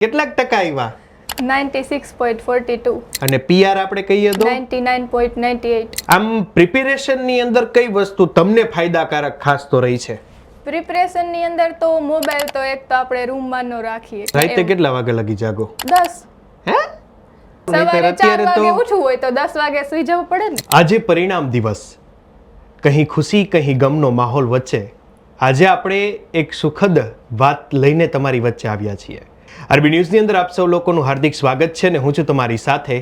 કેટલાક ટકા આવ્યા? 96.42 અને પીઆર આપણે કહીએ તો 99.98. આમ પ્રિપેરેશન ની અંદર કઈ વસ્તુ તમને ફાયદાકારક ખાસ તો રહી છે? પ્રિપરેશન ની અંદર તો મોબાઈલ તો એક તો આપણે રૂમમાં ન રાખીએ. રાતે કેટલા વાગે લગી જાગો? 10. હે? સવારે 4 વાગે ઉઠવું હોય તો 10 વાગે સુઈ જવું પડે ને. આજે પરિણામ દિવસ, કहीं ખુશી કहीं ગમનો માહોલ વચ્ચે આજે આપણે એક સુખદ વાત લઈને તમારી વચ્ચે આવ્યા છીએ. આરબી ન્યૂઝની અંદર આપ સૌ લોકોનું હાર્દિક સ્વાગત છે ને હું છું તમારી સાથે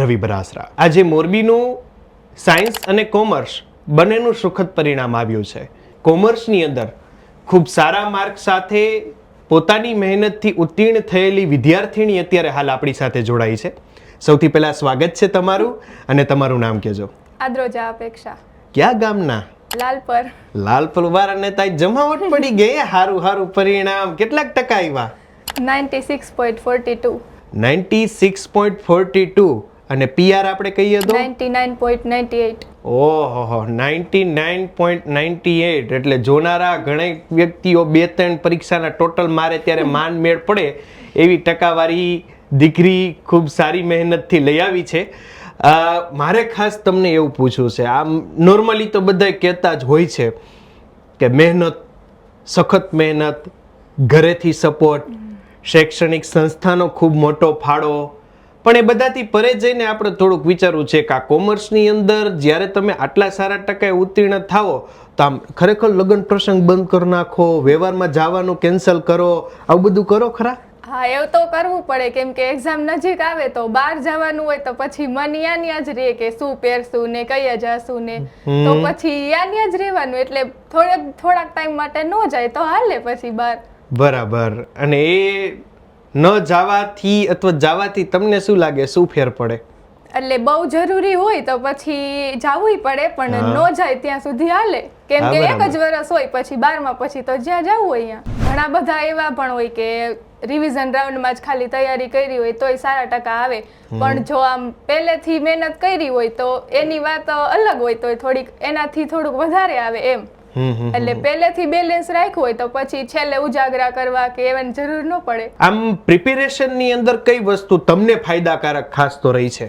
રવિ બરાસરા. આજે મોરબીનું સાયન્સ અને કોમર્સ બંનેનું સુખદ પરિણામ આવ્યું છે. કોમર્સની અંદર ખૂબ સારા માર્ક સાથે પોતાની મહેનતથી ઉત્તીર્ણ થયેલી વિદ્યાર્થીની અત્યારે હાલ આપણી સાથે જોડાઈ છે. સૌથી પહેલા સ્વાગત છે તમારું અને તમારું નામ કહેજો. આદ્રોજા અપેક્ષા. ક્યાં ગામના? લાલપર. લાલપર વાળાને તાઈ જમાવટ પડી ગઈ. હારું પરિણામ. કેટલાક ટકા આવ્યા? 96.42. 96.42 અને પીઆર આપણે કહીએ તો 99.98. ઓહો 99.98 એટલે જોનારા ઘણા વ્યક્તિઓ 2-3 પરીક્ષાના ટોટલ મારે ત્યારે માન મેળ પડે એવી ટકાવારી દીકરી ખૂબ સારી મહેનતથી લઈ આવી છે. મારે ખાસ તમને એવું પૂછવું છે, આમ નોર્મલી તો બધા કહેતા જ હોય છે કે મહેનત, સખત મહેનત, ઘરેથી સપોર્ટ, શૈક્ષણિક સંસ્થાનો ખૂબ મોટો ફાળો, પણ એ બધાથી પરે જઈને આપણે થોડુંક વિચારવું છે કે આ કોમર્સની અંદર જ્યારે તમે આટલા સારા ટકાએ ઉત્તીર્ણ થાઓ તો આમ ખરેખર લગ્ન પ્રસંગ બંધ કરી નાખો, વ્યવહારમાં જવાનું કેન્સલ કરો, આવું બધું કરો ખરા? હા, એવું તો કરવું પડે કેમ કે એક્ઝામ નજીક આવે તો બહાર જવાનું હોય તો પછી મન યાન્યા જ રહે કે શું પહેરશું ને કઈ જશું ને, તો પછી યાન્યા જ રહેવાનું. એટલે થોડાક ટાઈમ માટે ન જાય તો હાલે પછી બહાર. બરાબર. અને એ ન જવાથી અથવા જવાથી તમને શું લાગે, શું ફેર પડે? એટલે બહુ જરૂરી હોય તો પછી જાવું પડે, પણ ન જાય ત્યાં સુધી હાલે કેમ કે એક જ વર્ષ હોય પછી 12માં પછી તો જ્યાં જવું હોય ત્યાં. ઘણા બધા એવા પણ હોય કે રિવિઝન રાઉન્ડમાં જ ખાલી તૈયારી કરી હોય તોય સારા ટકા આવે, પણ જો આમ પહેલેથી મહેનત કરી હોય તો એની વાત અલગ હોય તો થોડીક એનાથી થોડુંક વધારે આવે એમ. એટલે પહેલેથી બેલેન્સ રાખ્યું હોય તો પછી છેલ્લે ઉજાગરા કરવા કે એવાની જરૂર ન પડે. આમ પ્રિપેરેશન ની અંદર કઈ વસ્તુ તમને ફાયદાકારક ખાસ તો રહી છે?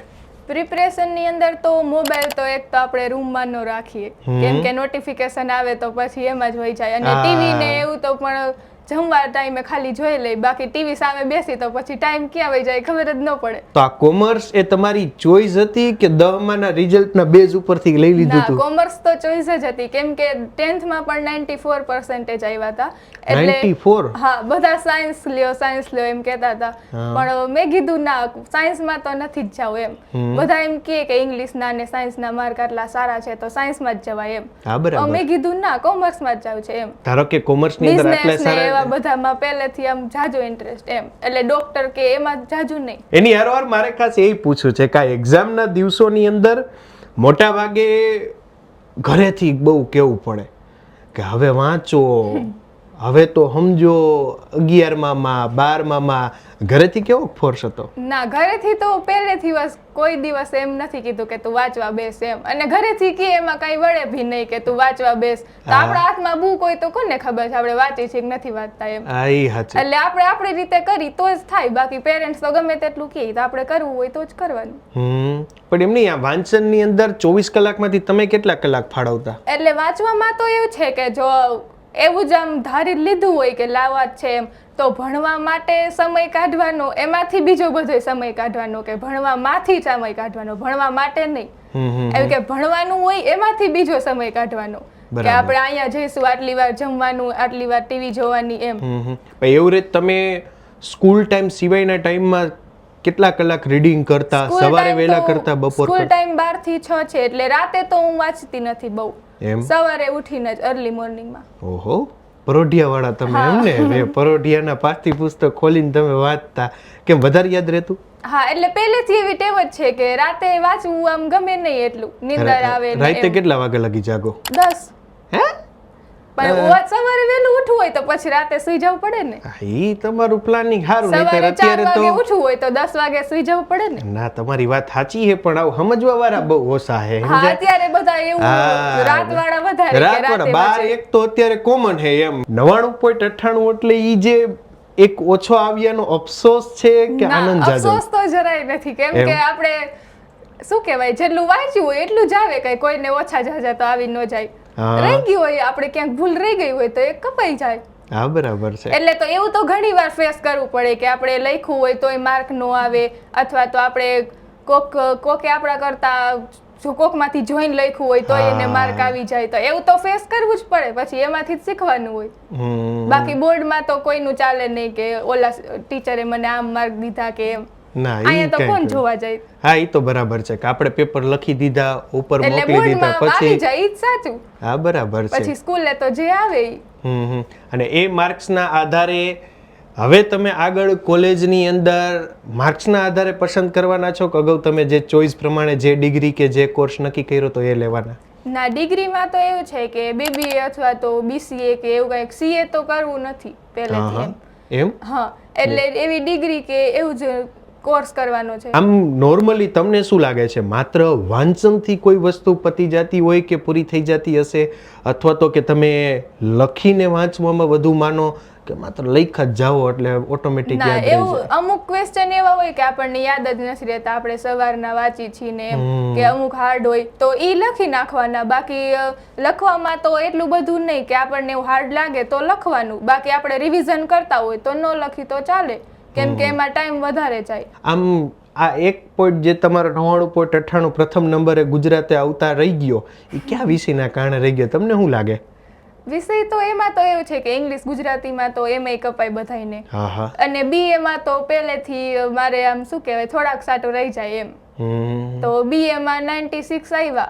પ્રિપરેશન ની અંદર તો મોબાઈલ તો એક તો આપણે રૂમમાં ન રાખીએ કેમ કે નોટિફિકેશન આવે તો પછી એમાં જ વહી જાય, અને ટીવી ને એવું તો પણ જમવા ટાઈમે ખાલી જોઈ લઈ, બાકી ટીવી સામે બેસી તો પછી ટાઈમ ક્યાં વહી જાય ખબર જ ન પડે. તો આ કોમર્સ એ તમારી ચોઈસ હતી કે 10માના રિઝલ્ટના બેઝ ઉપરથી લઈ લીધું હતું? કોમર્સ તો ચોઈસ જ હતી કેમ કે 10thમાં પણ 94% આવ્યા હતા. એટલે 94? હા, બધા સાયન્સ લ્યો એમ કહેતા હતા, પણ મેં કીધું ના, સાયન્સમાં તો નથી જ જાવ એમ. બધા એમ કહે કે ઇંગ્લિશના અને સાયન્સના માર્ક આટલા સારા છે તો સાયન્સમાં જ જવાય એમ. મેં કીધું ના, કોમર્સમાં જ જાવ છે એમ. ધારો કે કોમર્સની અંદર આટલા સારા એવા બધામાં પહેલેથી આમ જાજો ઇન્ટરેસ્ટ એમ, એટલે ડોક્ટર કે એમાં જાજુ નહીં. એની હારવાર મારે ખાસ એ પૂછવું છે કે એક્ઝામના દિવસોની અંદર મોટા ભાગે ઘરેથી બહુ કહેવું પડે કે હવે વાંચો, હવે તો સમજો, 11માં 12માં ઘરેથી કેવો ફોર્સ હતો? ના, ઘરેથી તો પહેલેથી કોઈ દિવસ એમ નથી કીધું કે તું વાંચવા બેસ એમ, અને ઘરેથી કે એમાં કઈ વળે ભી નહીં કે તું વાંચવા બેસ. તો આપણા હાથમાં બુક હોય તો કોને ખબર છે આપણે વાંચી છે કે નથી વાંચતા એમ. એટલે આપણે આપણી રીતે કરી તો જ થાય, બાકી પેરેન્ટ્સ તો ગમે તેટલું કહે તો આપણે કરવું હોય તો જ કરવાનું. પણ એમ નહીં, આ વાંચનની અંદર 24 કલાકમાંથી તમે કેટલા કલાક ફાળવતા? એટલે વાંચવામાં તો એવું છે કે જો એવું જ આમ ધારી લીધું હોય કે લાવવા જ છે એમ, તો ભણવા માટે સમય કાઢવાનો, એમાંથી બીજો બધો સમય કાઢવાનો, કે ભણવામાંથી સમય કાઢવાનો, ભણવા માટે નહીં. એવું કે ભણવાનું હોય એમાંથી બીજો સમય કાઢવાનો કે આપણે અહીંયા જઈશું, આટલી વાર જમવાનું, આટલી વાર ટીવી જોવાની એમ. એવું રીતે તમે સ્કૂલ ટાઈમ સિવાયના ટાઈમમાં કેટલા કલાક રીડિંગ કરતા? સવારે વહેલા કરતા, બપોર? સ્કૂલ ટાઈમ 12 થી 6 છે એટલે રાતે તો હું વાંચતી નથી બહુ, સવારે ઉઠીને જ અર્લી મોર્નિંગમાં. ઓહો, પરોઢિયા વાળા તમે એમ ને? પરોઢિયાના પાઠ્ય પુસ્તક ખોલીને તમે વાંચતા, કેમ વધારે યાદ રહેતું? હા, એટલે પહેલેથી એવી ટેવ જ છે કે રાતે વાંચવું આમ ગમે નહીં એટલું, નીંદર આવે. રાતે કેટલા વાગે લગી જાગો? 10. હે? પણ સવારે વહેલું ઉઠવું હોય તો પછી રાતે સુઈ જવું પડે ને. ઈ તમારું પ્લાનિંગ સારું. સવારે 4 વાગે ઉઠવું હોય તો 10 વાગે સુઈ જવું પડે ને. ના, તમારી વાત સાચી છે, પણ આવું સમજવા વાળા બહુ ઓછા છે. હા, અત્યારે બધા એવું રાત વાળા વધારે કે રાતે 12-1 તો અત્યારે કોમન છે એમ. 99.98 એટલે ઈ જે એક ઓછો આવ્યાનો અફસોસ છે કે ના, આનંદ જાજો? અફસોસ તો જરાય નથી, કેમ એમ? કે આપણે શું કહેવાય, જેટલું વાંચ્યું હોય એટલું જ આવે, કઈ કોઈને ઓછા જાજા તો આવી ન જાય. હા. રહી ગયું હોય, આપણે ક્યાંક ભૂલ રહી ગઈ હોય તો એ કપાઈ જાય. હા, બરાબર છે. એટલે તો એવું તો ઘણી વાર ફેસ કરવું પડે કે આપણે લખ્યું હોય તોય માર્ક નો આવે, અથવા તો આપણે કોકે આપણા કરતા જો કોકમાંથી જોઈને લખ્યું હોય તો એને માર્ક આવી જાય, તો એવું તો ફેસ કરવું જ પડે, પછી એમાંથી જ શીખવાનું હોય. બાકી બોર્ડમાં તો કોઈનું ચાલે નહીં કે ઓલા ટીચરે મને આમ માર્ક દીધા કે એમ. ના, અહીંયા તો કોણ જોવા જાય? હા, એ તો બરાબર છે કે આપણે પેપર લખી દીધા, ઉપર એટલે મોકલી દીધા, બોર્ડમાં આવી પછી જાય ઈ જ સાચું. હા, બરાબર છે. પછી સ્કૂલે તો જે આવે ઈ. અને એ માર્ક્સના આધારે હવે તમે આગળ કોલેજની અંદર માર્ક્સના આધારે પસંદ કરવાના છો કે અગાઉ તમે જે ચોઈસ પ્રમાણે જે ડિગ્રી કે જે કોર્સ નક્કી કર્યો તો એ લેવાના? ના, ડિગ્રીમાં તો એવું છે કે બીબીએ અથવા તો બીસીએ કે એવું કંઈક, સીએ તો કરવું નથી પહેલેથી એમ. એમ? હા, એટલે એવી ડિગ્રી કે એવું જ કોર્સ કરવાનો છે. આમ નોર્મલી તમને શું લાગે છે, માત્ર વાંચનથી કોઈ વસ્તુ પતી જતી હોય કે પૂરી થઈ જતી હશે, અથવા તો કે તમે લખીને વાંચવામાં વધુ માનો કે માત્ર લખ જ જાઓ એટલે ઓટોમેટિક ના, યાદ રહી એવું જાય? અમુક ક્વેશ્ચન એવા હોય કે આપણને યાદ જ નથી રહેતા, આપણે સવારના વાંચી છીએ ને એમ, કે અમુક હાર્ડ હોય તો ઈ લખી નાખવાના. બાકી લખવામાં તો એટલું બધું નહીં કે આપણને એવું હાર્ડ લાગે તો લખવાનું, બાકી આપણે રિવિઝન કરતા હોય તો ન લખી તો ચાલે, કેમ કે એમાં ટાઈમ વધારે જાય. આમ આ એક પોઈન્ટ જે તમારો 99.98 પ્રથમ નંબરે ગુજરાતે આવતા રહી ગયો, એ કયા વિષયના કારણે રહી ગયો તમને શું લાગે? વિષય તો એમાં તો એવું છે કે ઇંગ્લિશ ગુજરાતીમાં તો એમાંય કપાય બધાયને, હા હા. અને બીએ માં તો પહેલેથી મારે આમ શું કહેવાય થોડાક સાટો રહી જાય એમ, તો બીએ માં 96 આવ્યા,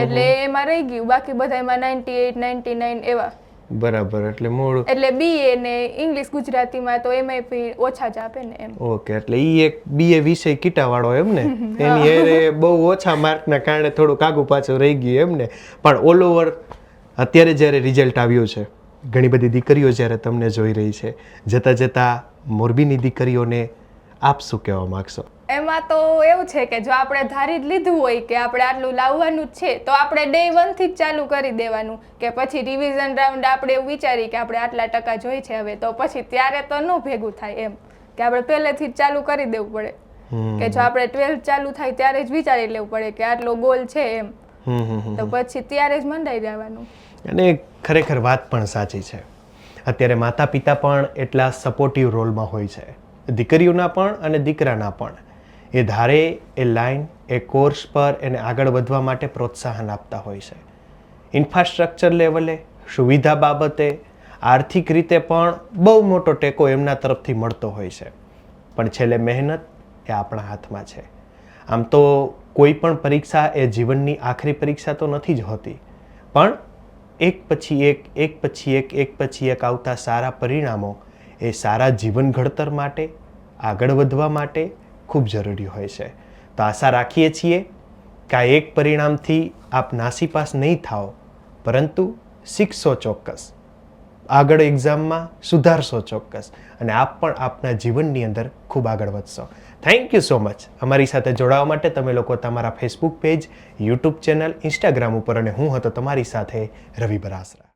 એટલે એમાં રહી ગયું, બાકી બધાયમાં 98 99 એવા. બરાબર, એટલે મૂળ એટલે બીએ ને ઇંગ્લિશ ગુજરાતીમાં તો એમાં ઓછા જ આપે ને એમ. ઓકે, એટલે ઈ એક બીએ વિષય કીટાવાળો એમ ને, એની એ બહુ ઓછા માર્કના કારણે થોડુંક આગુ પાછું રહી ગયું એમ ને. પણ ઓલ ઓવર અત્યારે જ્યારે રિઝલ્ટ આવ્યું છે, ઘણી બધી દીકરીઓ જ્યારે તમને જોઈ રહી છે, જતાં જતાં મોરબીની દીકરીઓને આપ શું કહેવા માંગશો? એમાં તો એવું છે કે જો આપણે ધારી જ લીધું હોય કે આપણે આટલું લાવવાનું જ છે, તો આપણે ડે 1 થી જ ચાલુ કરી દેવાનું, કે પછી રિવિઝન રાઉન્ડ આપણે એવું વિચારી કે આપણે આટલા ટકા જોઈ છે હવે, તો પછી ત્યારે તો ન ભેગું થાય એમ, કે આપણે પહેલેથી જ ચાલુ કરી દેવું પડે, કે જો આપણે 12th ચાલુ થાય ત્યારે જ વિચારી લેવું પડે કે આટલો ગોલ છે એમ, તો પછી ત્યારે જ મંડાઈ જવાનું. અને ખરેખર વાત પણ સાચી છે, અત્યારે માતા પિતા પણ એટલા સપોર્ટિવ રોલમાં હોય છે, દીકરીઓના પણ અને દીકરાના પણ. એ ધારે એ લાઈન એ કોર્સ પર એને આગળ વધવા માટે પ્રોત્સાહન આપતા હોય છે, ઇન્ફ્રાસ્ટ્રક્ચર લેવલે, સુવિધા બાબતે, આર્થિક રીતે પણ બહુ મોટો ટેકો એમના તરફથી મળતો હોય છે. પણ છેલ્લે મહેનત એ આપણા હાથમાં છે. આમ તો કોઈ પણ પરીક્ષા એ જીવનની આખરી પરીક્ષા તો નથી જ હોતી, પણ એક પછી એક આવતા સારા પરિણામો એ સારા જીવન ઘડતર માટે, આગળ વધવા માટે ખૂબ જરૂરી હોય છે. તો આશા રાખીએ છીએ કે આ એક પરિણામથી આપ નાસીપાસ નહીં થાઓ, પરંતુ શીખશો ચોક્કસ, આગળ એક્ઝામમાં સુધારશો ચોક્કસ, અને આપ પણ આપના જીવનની અંદર ખૂબ આગળ વધશો. થેન્ક યુ સો મચ અમારી સાથે જોડાવા માટે. તમે લોકો તમારા Facebook page, YouTube channel, Instagram ઉપર, અને હું હતો તમારી સાથે રવિ બરાસરા.